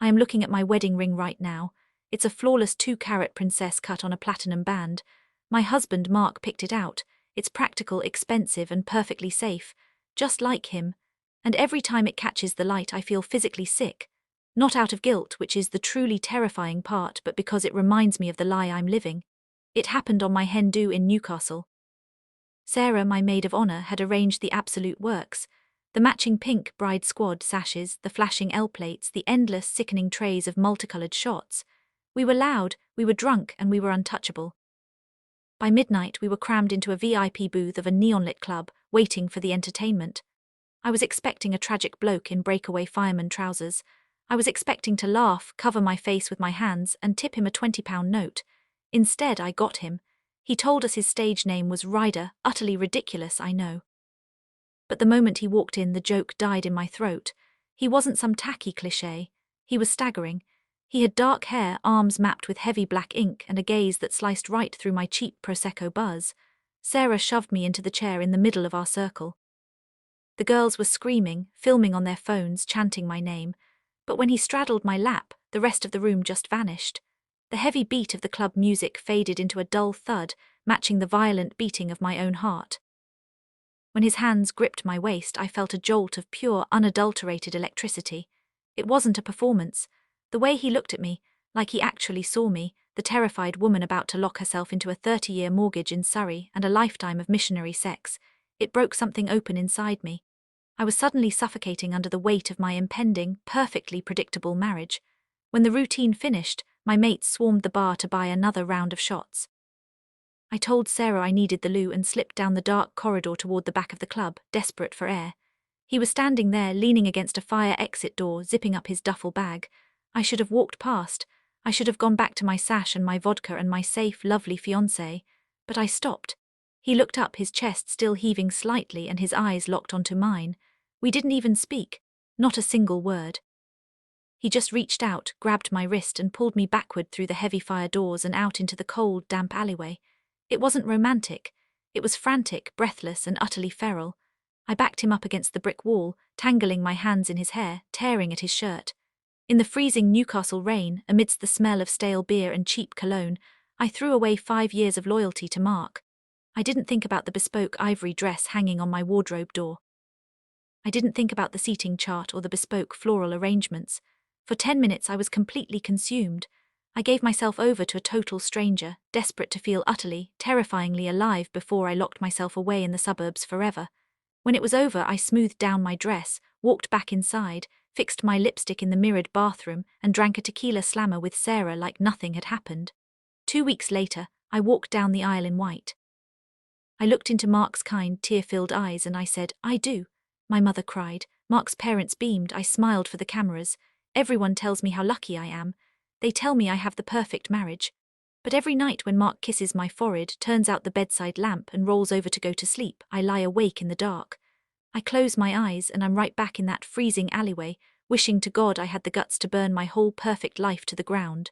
I am looking at my wedding ring right now. It's a flawless 2-carat princess cut on a platinum band. My husband Mark picked it out. It's practical, expensive, and perfectly safe, just like him. And every time it catches the light I feel physically sick. Not out of guilt, which is the truly terrifying part, but because it reminds me of the lie I'm living. It happened on my hen do in Newcastle. Sarah, my maid of honor, had arranged the absolute works. The matching pink bride squad sashes, the flashing L-plates, the endless, sickening trays of multicolored shots. We were loud, we were drunk, and we were untouchable. By midnight, we were crammed into a VIP booth of a neon-lit club, waiting for the entertainment. I was expecting a tragic bloke in breakaway fireman trousers. I was expecting to laugh, cover my face with my hands, and tip him a £20 note. Instead, I got him. He told us his stage name was Ryder, utterly ridiculous, I know. But the moment he walked in, the joke died in my throat. He wasn't some tacky cliché. He was staggering. He had dark hair, arms mapped with heavy black ink, and a gaze that sliced right through my cheap Prosecco buzz. Sarah shoved me into the chair in the middle of our circle. The girls were screaming, filming on their phones, chanting my name. But when he straddled my lap, the rest of the room just vanished. The heavy beat of the club music faded into a dull thud, matching the violent beating of my own heart. When his hands gripped my waist, I felt a jolt of pure, unadulterated electricity. It wasn't a performance. The way he looked at me, like he actually saw me, the terrified woman about to lock herself into a 30-year mortgage in Surrey and a lifetime of missionary sex, it broke something open inside me. I was suddenly suffocating under the weight of my impending, perfectly predictable marriage. When the routine finished, my mates swarmed the bar to buy another round of shots. I told Sarah I needed the loo and slipped down the dark corridor toward the back of the club, desperate for air. He was standing there, leaning against a fire exit door, zipping up his duffel bag. I should have walked past. I should have gone back to my sash and my vodka and my safe, lovely fiancé. But I stopped. He looked up, his chest still heaving slightly and his eyes locked onto mine. We didn't even speak. Not a single word. He just reached out, grabbed my wrist and pulled me backward through the heavy fire doors and out into the cold, damp alleyway. It wasn't romantic. It was frantic, breathless, and utterly feral. I backed him up against the brick wall, tangling my hands in his hair, tearing at his shirt. In the freezing Newcastle rain, amidst the smell of stale beer and cheap cologne, I threw away 5 years of loyalty to Mark. I didn't think about the bespoke ivory dress hanging on my wardrobe door. I didn't think about the seating chart or the bespoke floral arrangements. For 10 minutes I was completely consumed. I gave myself over to a total stranger, desperate to feel utterly, terrifyingly alive before I locked myself away in the suburbs forever. When it was over, I smoothed down my dress, walked back inside, fixed my lipstick in the mirrored bathroom, and drank a tequila slammer with Sarah like nothing had happened. 2 weeks later, I walked down the aisle in white. I looked into Mark's kind, tear-filled eyes and I said, "I do." My mother cried. Mark's parents beamed. I smiled for the cameras. Everyone tells me how lucky I am. They tell me I have the perfect marriage. But every night when Mark kisses my forehead, turns out the bedside lamp and rolls over to go to sleep, I lie awake in the dark. I close my eyes and I'm right back in that freezing alleyway, wishing to God I had the guts to burn my whole perfect life to the ground.